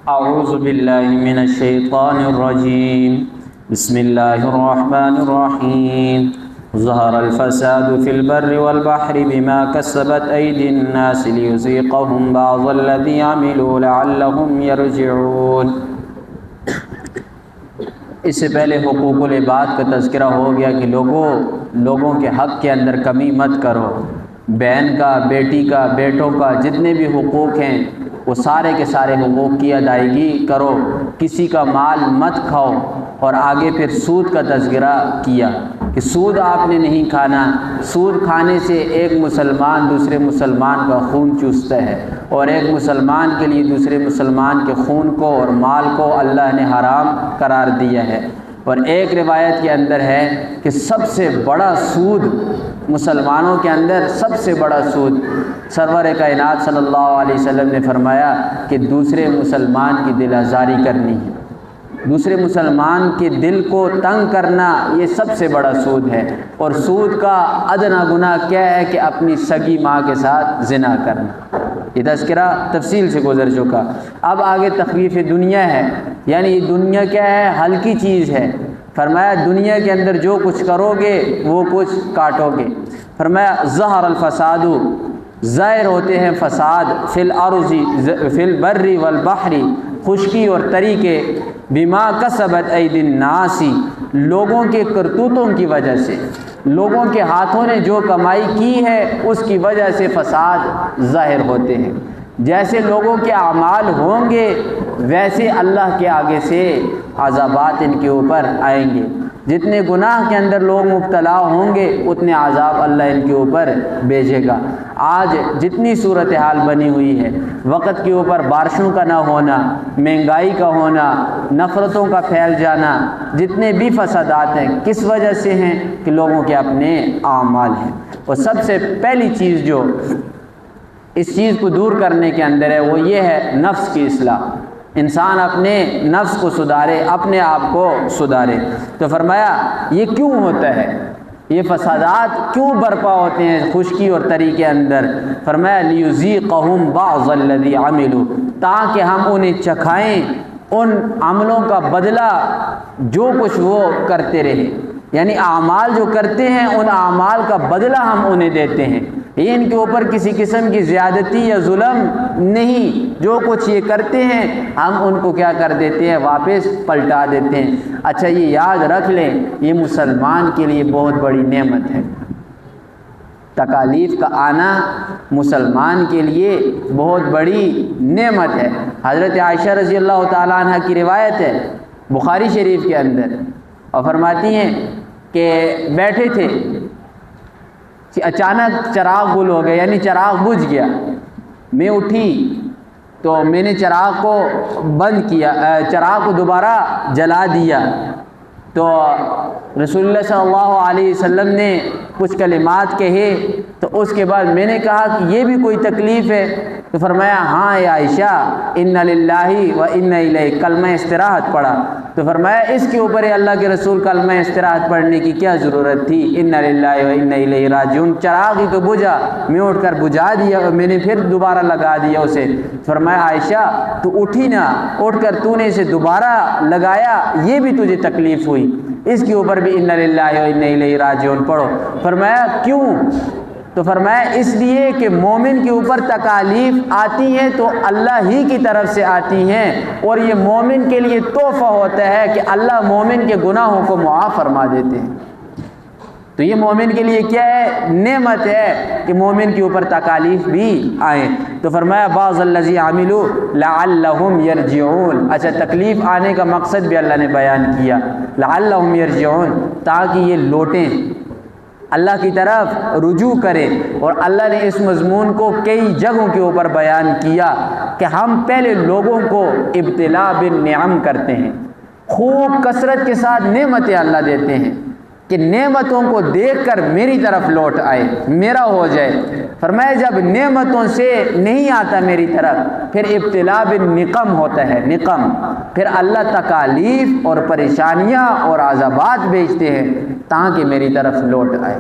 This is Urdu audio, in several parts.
اعوذ باللہ من الشیطان الرجیم بسم اللہ الرحمن الرحیم ظہر الفساد فی البر والبحر بما کسبت ایدی الناس لیذیقہم بعض الذی عملوا لعلہم یرجعون۔ اس سے پہلے حقوق العباد کا تذکرہ ہو گیا کہ لوگوں کے حق کے اندر کمی مت کرو، بہن کا، بیٹی کا، بیٹوں کا، جتنے بھی حقوق ہیں وہ سارے کے سارے حقوق کی ادائیگی کرو، کسی کا مال مت کھاؤ۔ اور آگے پھر سود کا تذکرہ کیا کہ سود آپ نے نہیں کھانا، سود کھانے سے ایک مسلمان دوسرے مسلمان کا خون چوستا ہے، اور ایک مسلمان کے لیے دوسرے مسلمان کے خون کو اور مال کو اللہ نے حرام قرار دیا ہے۔ اور ایک روایت کے اندر ہے کہ سب سے بڑا سود مسلمانوں کے اندر، سب سے بڑا سود سرور کائنات صلی اللہ علیہ وسلم نے فرمایا کہ دوسرے مسلمان کی دل آزاری کرنی ہے، دوسرے مسلمان کے دل کو تنگ کرنا، یہ سب سے بڑا سود ہے۔ اور سود کا ادنا گناہ کیا ہے کہ اپنی سگی ماں کے ساتھ زنا کرنا۔ یہ تذکرہ تفصیل سے گزر چکا۔ اب آگے تخفیف دنیا ہے، یعنی یہ دنیا کیا ہے؟ ہلکی چیز ہے۔ فرمایا دنیا کے اندر جو کچھ کرو گے وہ کچھ کاٹو گے۔ فرمایا ظہر الفساد، ظاہر ہوتے ہیں فساد، فی الارض فی البر والبحر، خشکی اور تری کے، بما کسبت ایدی الناس، لوگوں کے کرتوتوں کی وجہ سے، لوگوں کے ہاتھوں نے جو کمائی کی ہے اس کی وجہ سے فساد ظاہر ہوتے ہیں۔ جیسے لوگوں کے اعمال ہوں گے ویسے اللہ کے آگے سے عذابات ان کے اوپر آئیں گے۔ جتنے گناہ کے اندر لوگ مبتلا ہوں گے اتنے عذاب اللہ ان کے اوپر بھیجے گا۔ آج جتنی صورتحال بنی ہوئی ہے، وقت کے اوپر بارشوں کا نہ ہونا، مہنگائی کا ہونا، نفرتوں کا پھیل جانا، جتنے بھی فسادات ہیں کس وجہ سے ہیں؟ کہ لوگوں کے اپنے اعمال ہیں۔ اور سب سے پہلی چیز جو اس چیز کو دور کرنے کے اندر ہے وہ یہ ہے نفس کی اصلاح۔ انسان اپنے نفس کو سدھارے، اپنے آپ کو سدھارے۔ تو فرمایا یہ کیوں ہوتا ہے، یہ فسادات کیوں برپا ہوتے ہیں خشکی اور تری کے اندر؟ فرمایا لیذیقہم بعض الذی عملوا، تاکہ ہم انہیں چکھائیں ان عملوں کا بدلہ جو کچھ وہ کرتے رہے، یعنی اعمال جو کرتے ہیں ان اعمال کا بدلہ ہم انہیں دیتے ہیں۔ یہ ان کے اوپر کسی قسم کی زیادتی یا ظلم نہیں، جو کچھ یہ کرتے ہیں ہم ان کو کیا کر دیتے ہیں؟ واپس پلٹا دیتے ہیں۔ اچھا یہ یاد رکھ لیں، یہ مسلمان کے لیے بہت بڑی نعمت ہے۔ تکالیف کا آنا مسلمان کے لیے بہت بڑی نعمت ہے۔ حضرت عائشہ رضی اللہ تعالیٰ عنہ کی روایت ہے بخاری شریف کے اندر، اور فرماتی ہیں کہ بیٹھے تھے، اچانک چراغ گل ہو گیا، یعنی چراغ بجھ گیا۔ میں اٹھی تو میں نے چراغ کو بند کیا، چراغ کو دوبارہ جلا دیا، تو رسول اللہ صلی اللہ علیہ وسلم نے کچھ کلمات کہے، تو اس کے بعد میں نے کہا کہ یہ بھی کوئی تکلیف ہے؟ تو فرمایا ہاں یا عائشہ ان للہ و انا الیہ، کلمہ استراحت پڑھا۔ تو فرمایا اس کے اوپر اللہ کے رسول کلمہ استراحت پڑھنے کی کیا ضرورت تھی؟ ان للہ و انا الیہ راجعون، چراغ ہی تو بجھا، میں اٹھ کر بجھا دیا اور میں نے پھر دوبارہ لگا دیا اسے۔ فرمایا عائشہ تو اٹھی نا، اٹھ کر تو نے اسے دوبارہ لگایا، یہ بھی تجھے تکلیف ہوئی، اس کے اوپر بھی ان للہ و انا الیہ راجعون پڑھو۔ فرمایا کیوں؟ تو فرمایا اس لیے کہ مومن کے اوپر تکالیف آتی ہیں تو اللہ ہی کی طرف سے آتی ہیں، اور یہ مومن کے لیے تحفہ ہوتا ہے کہ اللہ مومن کے گناہوں کو معاف فرما دیتے ہیں۔ تو یہ مومن کے لیے کیا ہے؟ نعمت ہے کہ مومن کے اوپر تکالیف بھی آئیں۔ تو فرمایا بعض الذی عملوا لعلہم یرجعون۔ اچھا تکلیف آنے کا مقصد بھی اللہ نے بیان کیا، لعلہم یرجعون، تاکہ یہ لوٹیں، اللہ کی طرف رجوع کریں۔ اور اللہ نے اس مضمون کو کئی جگہوں کے اوپر بیان کیا کہ ہم پہلے لوگوں کو ابتلا بالنعم کرتے ہیں، خوب کثرت کے ساتھ نعمتیں اللہ دیتے ہیں کہ نعمتوں کو دیکھ کر میری طرف لوٹ آئے، میرا ہو جائے۔ فرمایا جب نعمتوں سے نہیں آتا میری طرف، پھر ابتلا بالنقم ہوتا ہے، نقم، پھر اللہ تکالیف اور پریشانیاں اور عذابات بھیجتے ہیں تاکہ میری طرف لوٹ آئے۔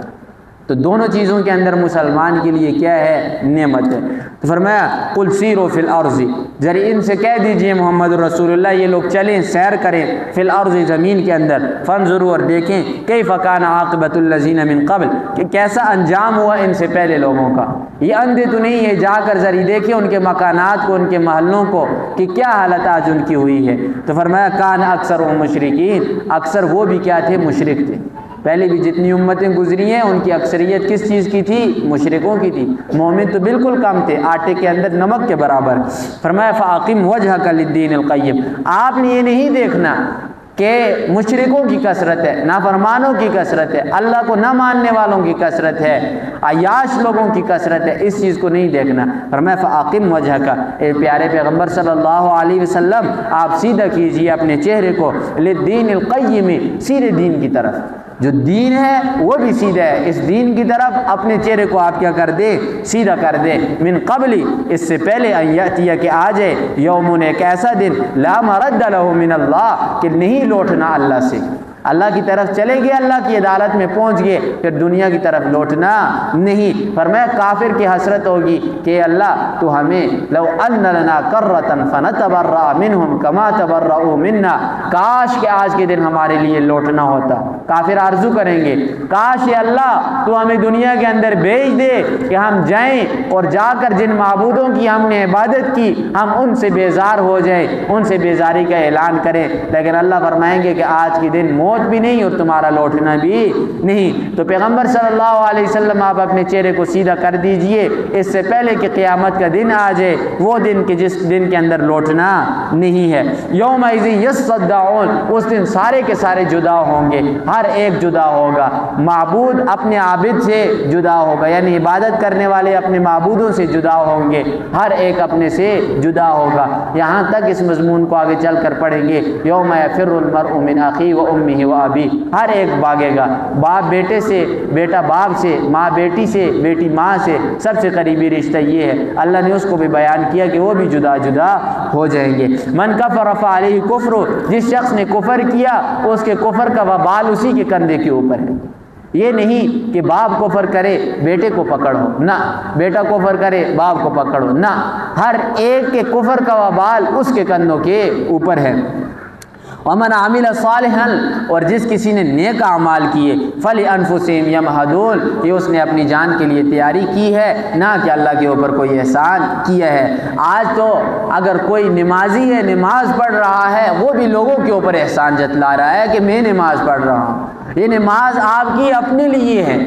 تو دونوں چیزوں کے اندر مسلمان کے لیے کیا ہے؟ نعمت ہے۔ تو فرمایا قل سیروا فی الارض، ذرا ان سے کہہ دیجئے محمد رسول اللہ یہ لوگ چلیں سیر کریں فی الارض زمین کے اندر، فانظروا اور دیکھیں کیف کان عاقبۃ الذین من قبل کہ کیسا انجام ہوا ان سے پہلے لوگوں کا۔ یہ اندھے تو نہیں ہے، جا کر ذرا دیکھیں ان کے مکانات کو، ان کے محلوں کو کہ کیا حالت آج ان کی ہوئی ہے۔ تو فرمایا کان اکثر مشرکین، اکثر وہ بھی کیا تھے؟ مشرک تھے۔ پہلے بھی جتنی امتیں گزری ہیں ان کی اکثریت کس چیز کی تھی؟ مشرکوں کی تھی۔ مومن تو بالکل کم تھے، آٹے کے اندر نمک کے برابر۔ فرمایا فاقم وجہک للدین القیم، آپ نے یہ نہیں دیکھنا کہ مشرکوں کی کثرت ہے، نافرمانوں کی کثرت ہے، اللہ کو نہ ماننے والوں کی کثرت ہے، عیاش لوگوں کی کثرت ہے، اس چیز کو نہیں دیکھنا۔ فرمایا فاقم وجہک، اے پیارے پیغمبر صلی اللہ علیہ وسلم آپ سیدھا کیجئے اپنے چہرے کو للدین القیم، سیدھے دین کی طرف۔ جو دین ہے وہ بھی سیدھا ہے، اس دین کی طرف اپنے چہرے کو آپ کیا کر دے؟ سیدھا کر دے۔ من قبل، اس سے پہلے ان یاتی کہ آ جائے یومن، ایک ایسا دن لا مرد له من اللہ کہ نہیں لوٹنا اللہ سے، اللہ کی طرف چلے گئے، اللہ کی عدالت میں پہنچ گئے، پھر دنیا کی طرف لوٹنا نہیں۔ فرمایا کافر کی حسرت ہوگی کہ اللہ تو ہمیں لو ان لنا کرۃ فنتبرأ منہم کما تبرؤوا منا، کاش کہ آج کے دن ہمارے لیے لوٹنا ہوتا۔ کافر آرزو کریں گے کاش یہ اللہ تو ہمیں دنیا کے اندر بھیج دے کہ ہم جائیں اور جا کر جن معبودوں کی ہم نے عبادت کی ہم ان سے بیزار ہو جائیں، ان سے بیزاری کا اعلان کریں، لیکن اللہ فرمائیں گے کہ آج کے دن موت بھی نہیں اور تمہارا لوٹنا بھی نہیں۔ تو پیغمبر صلی اللہ علیہ وسلم آپ اپنے چہرے کو سیدھا کر دیجئے اس سے پہلے کہ قیامت کا دن آ جائے، وہ دن کہ جس دن کے اندر لوٹنا نہیں ہے۔ یومئذ یصدعون، اس دن سارے کے سارے جدا ہوں گے، ہر ایک جدا ہوگا، معبود اپنے عابد سے جدا ہوگا، یعنی عبادت کرنے والے اپنے معبودوں سے جدا ہوں گے، ہر ایک اپنے سے جدا ہوگا۔ یہاں تک اس مضمون کو آگے چل کر پڑھیں گے، یوم یفر المرء من اخیہ و امہ و ابی، ہر ایک بھاگے گا، باپ بیٹے سے، بیٹا باپ سے، ماں بیٹی سے، بیٹی ماں سے، سب سے قریبی رشتہ یہ ہے۔ اللہ نے اس کو بھی بیان کیا کہ وہ بھی جدا جدا ہو جائیں گے۔ من کفر فعلیہ کفر، جس شخص نے کفر کیا اس کے کفر کا وبال اسی کے کندھے کے اوپر ہے۔ یہ نہیں کہ باپ کفر کرے بیٹے کو پکڑو، نہ، بیٹا کفر کرے باپ کو پکڑو، نہ، ہر ایک کے کفر کا وبال اس کے کندھوں کے اوپر ہے۔ ومن عمل صالحا، اور جس کسی نے نیک اعمال کیے، فلانفسہم یمہدون، یہ اس نے اپنی جان کے لیے تیاری کی ہے، نہ کہ اللہ کے اوپر کوئی احسان کیا ہے۔ آج تو اگر کوئی نمازی ہے نماز پڑھ رہا ہے وہ بھی لوگوں کے اوپر احسان جتلا رہا ہے کہ میں نماز پڑھ رہا ہوں۔ یہ نماز آپ کی اپنے لیے ہے،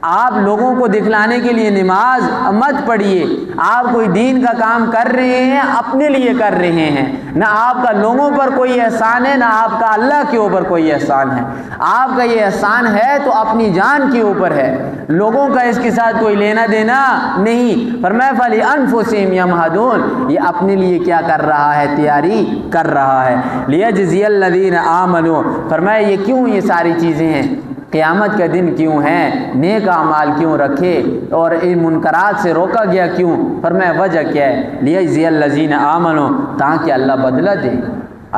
آپ لوگوں کو دکھلانے کے لیے نماز مت پڑھیے۔ آپ کوئی دین کا کام کر رہے ہیں اپنے لیے کر رہے ہیں، نہ آپ کا لوگوں پر کوئی احسان ہے نہ آپ کا اللہ کے اوپر کوئی احسان ہے۔ آپ کا یہ احسان ہے تو اپنی جان کے اوپر ہے، لوگوں کا اس کے ساتھ کوئی لینا دینا نہیں۔ فرمایا فلانفسہم یمہدون، یہ اپنے لیے کیا کر رہا ہے؟ تیاری کر رہا ہے۔ لیجزی الذین آمنوا، فرمایا یہ کیوں یہ ساری چیزیں ہیں؟ قیامت کا دن کیوں ہے؟ نیک اعمال کیوں رکھے اور ان منکرات سے روکا گیا کیوں؟ فرمایا وجہ کیا ہے؟ لیجزی الذین آمنوا، تاکہ اللہ بدلہ دے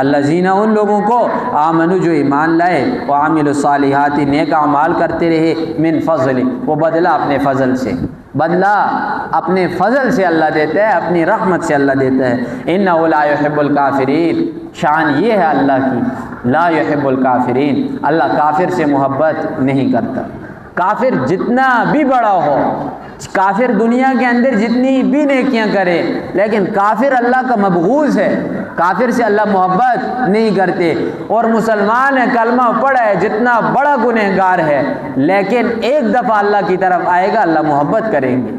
الذین، ان لوگوں کو آمنو جو ایمان لائے، وعملوا الصالحات نیک اعمال کرتے رہے، من فضل، وہ بدلہ اپنے فضل سے، بدلہ اپنے فضل سے اللہ دیتا ہے، اپنی رحمت سے اللہ دیتا ہے۔ انہ لا یحب الکافرین، شان یہ ہے اللہ کی، لا یحب الکافرین، اللہ کافر سے محبت نہیں کرتا۔ کافر جتنا بھی بڑا ہو، کافر دنیا کے اندر جتنی بھی نیکیاں کرے، لیکن کافر اللہ کا مبغوض ہے، کافر سے اللہ محبت نہیں کرتے۔ اور مسلمان ہے، کلمہ پڑھا ہے، جتنا بڑا گنہگار ہے، لیکن ایک دفعہ اللہ کی طرف آئے گا اللہ محبت کریں گے۔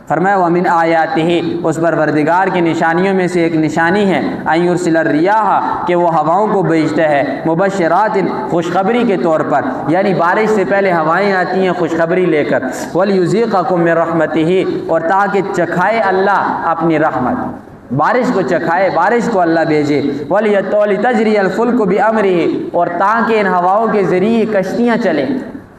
فرمایا وَمِنْ آیَاتِهِ، اس پروردگار کی نشانیوں میں سے ایک نشانی ہے أَن يُرْسِلَ الرِّيَاحَ، کہ وہ ہواؤں کو بھیجتا ہے، مبشرات، خوشخبری کے طور پر، یعنی بارش سے پہلے ہوائیں آتی ہیں خوشخبری لے کر، وَلْيُذِيقَكُم مِّن رَحْمَتِهِ، اور تاکہ چکھائے اللہ اپنی رحمت، بارش کو چکھائے، بارش کو اللہ بھیجے، وَلْتَجْرِيَ الْفُلْكُ بِأَمْرِهِ، اور تاکہ ان ہواؤں کے ذریعے کشتیاں چلیں۔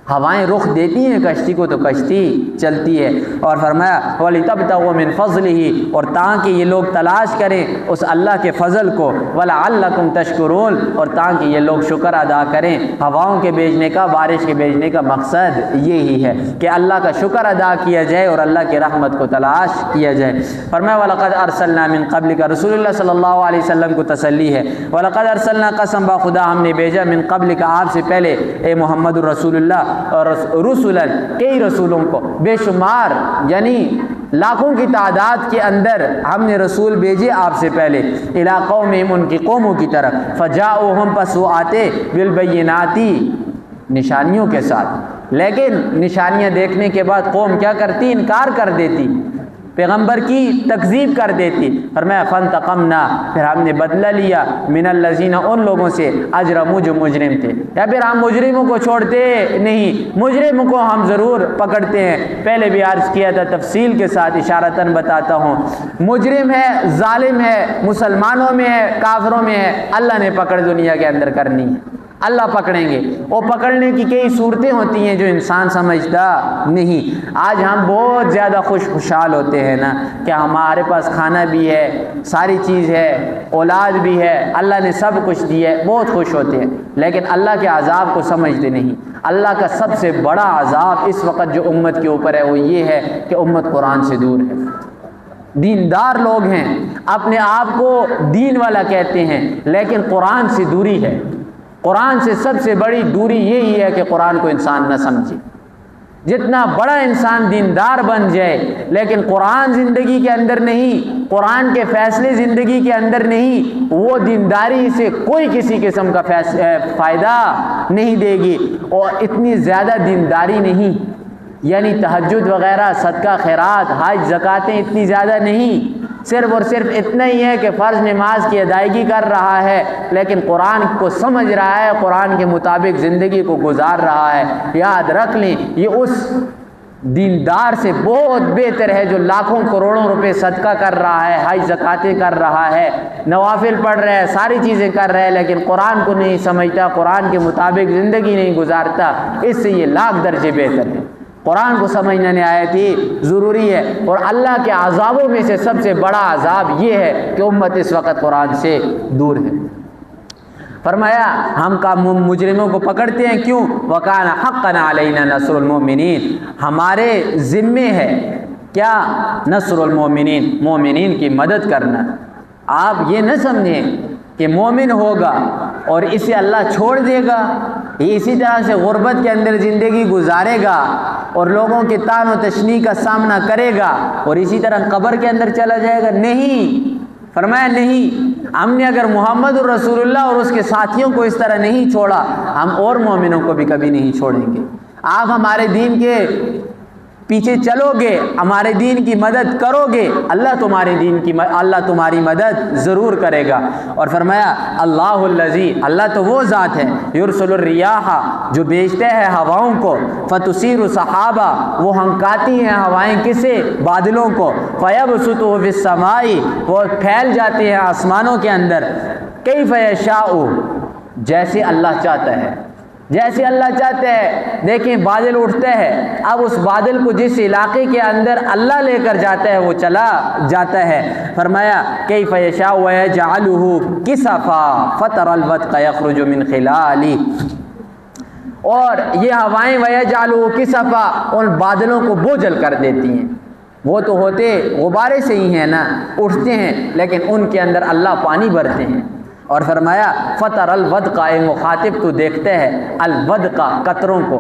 ہوائیں رخ دیتی ہیں کشتی کو تو کشتی چلتی ہے۔ اور فرمایا وَلِتَبْتَغُوا مِنْ فَضْلِهِ، اور تاکہ یہ لوگ تلاش کریں اس اللہ کے فضل کو، وَلَعَلَّكُمْ تَشْكُرُونَ، اور تاکہ یہ لوگ شکر ادا کریں۔ ہواؤں کے بھیجنے کا، بارش کے بھیجنے کا مقصد یہی ہے کہ اللہ کا شکر ادا کیا جائے اور اللہ کی رحمت کو تلاش کیا جائے۔ فرمایا وَلَقَدْ أَرْسَلْنَا مِنْ قَبْلِكَ، رسول اللہ صلی اللہ علیہ وسلم کو تسلی ہے۔ وَلَقَدْ أَرْسَلْنَا، قسم با خدا ہم نے بھیجا، من قبل کا آپ سے پہلے اے محمد الرسول اللہ، اور رسولن کئی رسولوں کو، بے شمار یعنی لاکھوں کی تعداد کے اندر ہم نے رسول بھیجے آپ سے پہلے، الی قومہم، ان کی قوموں کی طرف، فجاؤہم، پس وہ آتے، بالبینات، نشانیوں کے ساتھ، لیکن نشانیاں دیکھنے کے بعد قوم کیا کرتی؟ انکار کر دیتی، پیغمبر کی تکذیب کر دیتی۔ فرمایا فانتقمنا، پھر ہم نے بدلہ لیا، من الذین، ان لوگوں سے، اجرموا، جو مجرم تھے، یا پھر ہم مجرموں کو چھوڑتے نہیں، مجرموں کو ہم ضرور پکڑتے ہیں۔ پہلے بھی عرض کیا تھا، تفصیل کے ساتھ اشارتاً بتاتا ہوں، مجرم ہے، ظالم ہے، مسلمانوں میں ہے، کافروں میں ہے، اللہ نے پکڑ دنیا کے اندر کرنی ہے، اللہ پکڑیں گے۔ وہ پکڑنے کی کئی صورتیں ہوتی ہیں جو انسان سمجھتا نہیں۔ آج ہم بہت زیادہ خوشحال ہوتے ہیں نا کہ ہمارے پاس کھانا بھی ہے، ساری چیز ہے، اولاد بھی ہے، اللہ نے سب کچھ دیا ہے، بہت خوش ہوتے ہیں، لیکن اللہ کے عذاب کو سمجھتے نہیں۔ اللہ کا سب سے بڑا عذاب اس وقت جو امت کے اوپر ہے وہ یہ ہے کہ امت قرآن سے دور ہے۔ دیندار لوگ ہیں، اپنے آپ کو دین والا کہتے ہیں، لیکن قرآن سے دوری ہے۔ قرآن سے سب سے بڑی دوری یہی ہے کہ قرآن کو انسان نہ سمجھے۔ جتنا بڑا انسان دیندار بن جائے لیکن قرآن زندگی کے اندر نہیں، قرآن کے فیصلے زندگی کے اندر نہیں، وہ دینداری سے کوئی کسی قسم کا فائدہ نہیں دے گی۔ اور اتنی زیادہ دینداری نہیں، یعنی تہجد وغیرہ، صدقہ خیرات، حج، زکاتیں اتنی زیادہ نہیں، صرف اور صرف اتنا ہی ہے کہ فرض نماز کی ادائیگی کر رہا ہے، لیکن قرآن کو سمجھ رہا ہے، قرآن کے مطابق زندگی کو گزار رہا ہے۔ یاد رکھ لیں، یہ اس دیندار سے بہت بہتر ہے جو لاکھوں کروڑوں روپے صدقہ کر رہا ہے، حج زکاتیں کر رہا ہے، نوافل پڑھ رہا ہے، ساری چیزیں کر رہا ہے، لیکن قرآن کو نہیں سمجھتا، قرآن کے مطابق زندگی نہیں گزارتا۔ اس سے یہ لاکھ درجے بہتر ہے۔ قرآن کو سمجھنا نہایت ہی ضروری ہے۔ اور اللہ کے عذابوں میں سے سب سے بڑا عذاب یہ ہے کہ امت اس وقت قرآن سے دور ہے۔ فرمایا ہم کا مجرموں کو پکڑتے ہیں، کیوں؟ وَكَانَ حَقًّا عَلَيْنَا نَصْرُ الْمُؤْمِنِينَ، ہمارے ذمے ہے کیا؟ نصر المؤمنین، مومنین کی مدد کرنا۔ آپ یہ نہ سمجھیں کہ مومن ہوگا اور اسے اللہ چھوڑ دے گا، یہ اسی طرح سے غربت کے اندر زندگی گزارے گا اور لوگوں کے طعن و تشنیع کا سامنا کرے گا اور اسی طرح قبر کے اندر چلا جائے گا؟ نہیں، فرمایا نہیں، ہم نے اگر محمد الرسول اللہ اور اس کے ساتھیوں کو اس طرح نہیں چھوڑا، ہم اور مومنوں کو بھی کبھی نہیں چھوڑیں گے۔ آپ ہمارے دین کے پیچھے چلو گے، ہمارے دین کی مدد کرو گے، اللہ تمہاری مدد ضرور کرے گا۔ اور فرمایا اللہ الذی، اللہ تو وہ ذات ہے، یرسل الریاح، جو بھیجتے ہیں ہواؤں کو، فتثیر سحابا، وہ ہنکاتی ہیں ہوائیں کسے؟ بادلوں کو، فیبسطہ فی السماء، وہ پھیل جاتے ہیں آسمانوں کے اندر، کیف یشاء، جیسے اللہ چاہتا ہے، جیسے اللہ چاہتا ہے۔ دیکھیں بادل اٹھتے ہیں، اب اس بادل کو جس علاقے کے اندر اللہ لے کر جاتا ہے وہ چلا جاتا ہے۔ فرمایا کیف یشاء ویجعلہ کسفا فتری الودق یخرج من خلالہ، اور یہ ہوائیں ویجعلہ کسفا ان بادلوں کو بوجھل کر دیتی ہیں۔ وہ تو ہوتے غبارے سے ہی ہیں نا، اٹھتے ہیں، لیکن ان کے اندر اللہ پانی بھرتے ہیں۔ اور فرمایا فطر الودق، اے مخاطب تو دیکھتے ہے الودق، قطروں کو۔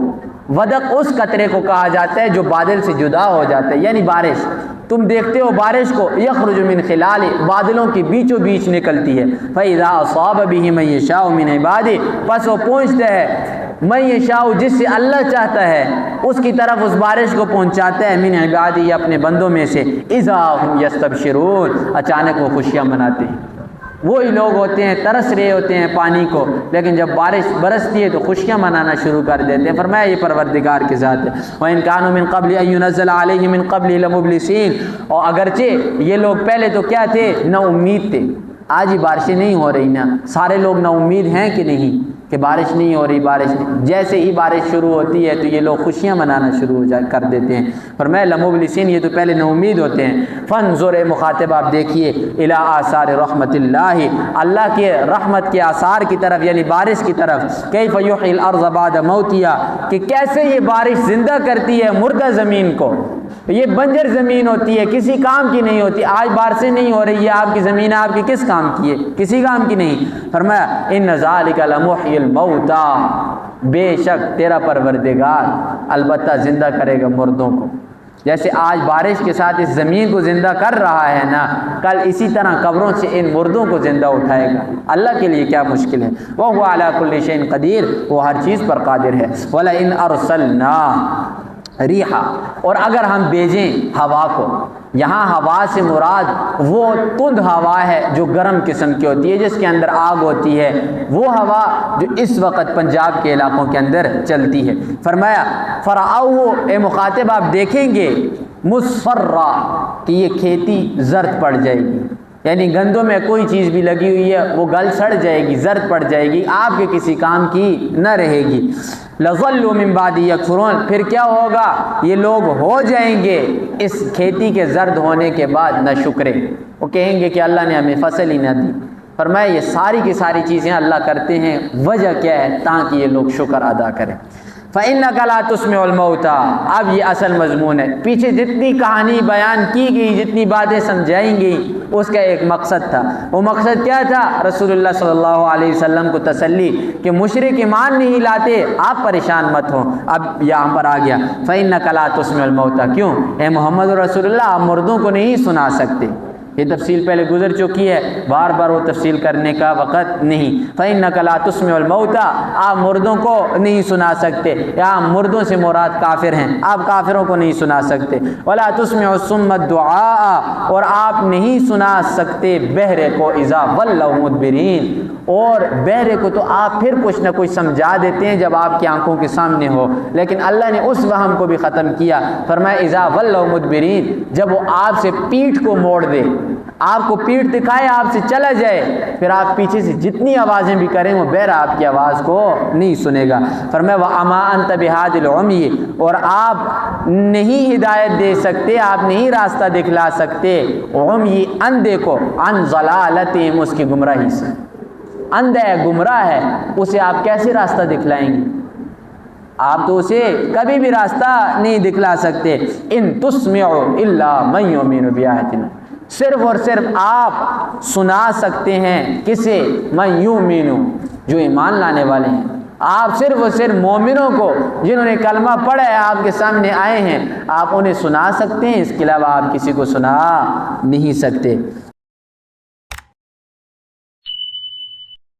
ودق اس قطرے کو کہا جاتا ہے جو بادل سے جدا ہو جاتا ہے، یعنی بارش۔ تم دیکھتے ہو بارش کو، یخرج من خلال، بادلوں کے بیچوں بیچ نکلتی ہے۔ فاذا اصاب به من یشاء من عباده، پس وہ پہنچتا ہے من یشاء، جس سے اللہ چاہتا ہے اس کی طرف اس بارش کو پہنچاتا ہے، من عباده، اپنے بندوں میں سے، اذا هم یستبشرون، اچانک وہ خوشیاں مناتے ہیں۔ وہی لوگ ہوتے ہیں ترس رہے ہوتے ہیں پانی کو، لیکن جب بارش برستی ہے تو خوشیاں منانا شروع کر دیتے ہیں۔ فرمایا یہ پروردگار کے ذات ہے۔ وَإِن كَانُوا مِن قَبْلِ أَن يُنَزَّلَ عَلَيْهِم مِّن قَبْلِهِ لَمُبْلِسِينَ، اور اگرچہ یہ لوگ پہلے تو کیا تھے؟ نا امید تھے۔ آج ہی بارشیں نہیں ہو رہی نا، سارے لوگ نا امید ہیں کہ نہیں؟ کہ بارش نہیں ہو رہی، بارش نہیں، جیسے ہی بارش شروع ہوتی ہے تو یہ لوگ خوشیاں منانا شروع کر دیتے ہیں۔ فرمایا لمبلسین، یہ تو پہلے نا امید ہوتے ہیں۔ فانظر، مخاطب آپ دیکھیے، الی آثار رحمت اللہ، اللہ کے رحمت کے آثار کی طرف، یعنی بارش کی طرف۔ کیف یحیی الارض بعد موتہا، کہ کیسے یہ بارش زندہ کرتی ہے مردہ زمین کو۔ یہ بنجر زمین ہوتی ہے، کسی کام کی نہیں ہوتی۔ آج بارشیں نہیں ہو رہی ہے، آپ کی زمین آپ کی کس کام کی ہے؟ کسی کام کی نہیں۔ فرمایا ان ذالک لمحیی الموتى، بے شک تیرا پروردگار البتہ زندہ کرے گا مردوں کو۔ جیسے آج بارش کے ساتھ اس زمین کو زندہ کر رہا ہے نا، کل اسی طرح قبروں سے ان مردوں کو زندہ اٹھائے گا۔ اللہ کے لیے کیا مشکل ہے؟ وَهُوَ عَلَى كُلِّ شَيْءٍ قدیر، وہ ہر چیز پر قادر ہے۔ وَلَئِنْ أَرْسَلْنَا ریحا، اور اگر ہم بھیجیں ہوا کو، یہاں ہوا سے مراد وہ تند ہوا ہے جو گرم قسم کی ہوتی ہے، جس کے اندر آگ ہوتی ہے، وہ ہوا جو اس وقت پنجاب کے علاقوں کے اندر چلتی ہے۔ فرمایا فرعوہ، اے مخاطب آپ دیکھیں گے، مصفرہ، کہ یہ کھیتی زرد پڑ جائے گی، یعنی گندوں میں کوئی چیز بھی لگی ہوئی ہے وہ گل سڑ جائے گی، زرد پڑ جائے گی، آپ کے کسی کام کی نہ رہے گی۔ لظلوا من بعد یکفرون، پھر کیا ہوگا؟ یہ لوگ ہو جائیں گے اس کھیتی کے زرد ہونے کے بعد نہ شکرے، وہ کہیں گے کہ اللہ نے ہمیں فصل ہی نہ دی۔ فرمایا یہ ساری کی ساری چیزیں اللہ کرتے ہیں، وجہ کیا ہے؟ تاکہ یہ لوگ شکر ادا کریں۔ فَإِنَّكَ لَا تُسْمِعُ الْمَوْتَى، اب یہ اصل مضمون ہے۔ پیچھے جتنی کہانی بیان کی گئی، جتنی باتیں سمجھائیں گئی، اس کا ایک مقصد تھا۔ وہ مقصد کیا تھا؟ رسول اللہ صلی اللہ علیہ وسلم کو تسلی کہ مشرک ایمان نہیں لاتے، آپ پریشان مت ہوں۔ اب یہاں پر آ گیا فَإِنَّكَ لَا تُسْمِعُ الْمَوْتَى، کیوں؟ اے محمد رسول اللہ، آپ مردوں کو نہیں سنا سکتے۔ یہ تفصیل پہلے گزر چکی ہے، بار بار وہ تفصیل کرنے کا وقت نہیں۔ فَإِنَّكَ لَا تُسْمِعُ الْمَوْتَى، آپ مردوں کو نہیں سنا سکتے، یا مردوں سے مراد کافر ہیں، آپ کافروں کو نہیں سنا سکتے۔ وَلَا تُسْمِعُ الصُّمَّ الدُّعَاءَ، اور آپ نہیں سنا سکتے بہرے کو اِذَا وَلَّوْا مُدْبِرِينَ، اور بہرے کو تو آپ پھر کچھ نہ کچھ سمجھا دیتے ہیں جب آپ کی آنکھوں کے سامنے ہو، لیکن اللہ نے اس وہم کو بھی ختم کیا۔ فرمایا اِذَا وَلَّوْا مُدْبِرِينَ، جب وہ آپ سے پیٹھ کو موڑ دے، آپ کو پیٹھ دکھائے، آپ سے چلا جائے، پھر آپ پیچھے سے جتنی آوازیں بھی کریں وہ بہرا آپ کی آواز کو نہیں سنے گا۔ فرمایا وَأَمَا أَنْتَ بِهَادِ الْعُمْيِ، اور آپ نہیں ہدایت دے سکتے، آپ نہیں راستہ دکھلا سکتے عُمْيِ، اندھے کو، عَنْ ضَلَالَتِهِمْ، اس کی گمراہی سے۔ اندھا ہے، گمراہ ہے، اسے آپ کیسے راستہ دکھلائیں گے؟ آپ تو اسے کبھی بھی راستہ نہیں دکھلا سکتے۔ ان تسمع الا من یؤمن بآیاتنا، صرف اور صرف آپ سنا سکتے ہیں کسے؟ من یؤمن، جو ایمان لانے والے ہیں۔ آپ صرف اور صرف مومنوں کو، جنہوں نے کلمہ پڑھا ہے، آپ کے سامنے آئے ہیں، آپ انہیں سنا سکتے ہیں، اس کے علاوہ آپ کسی کو سنا نہیں سکتے۔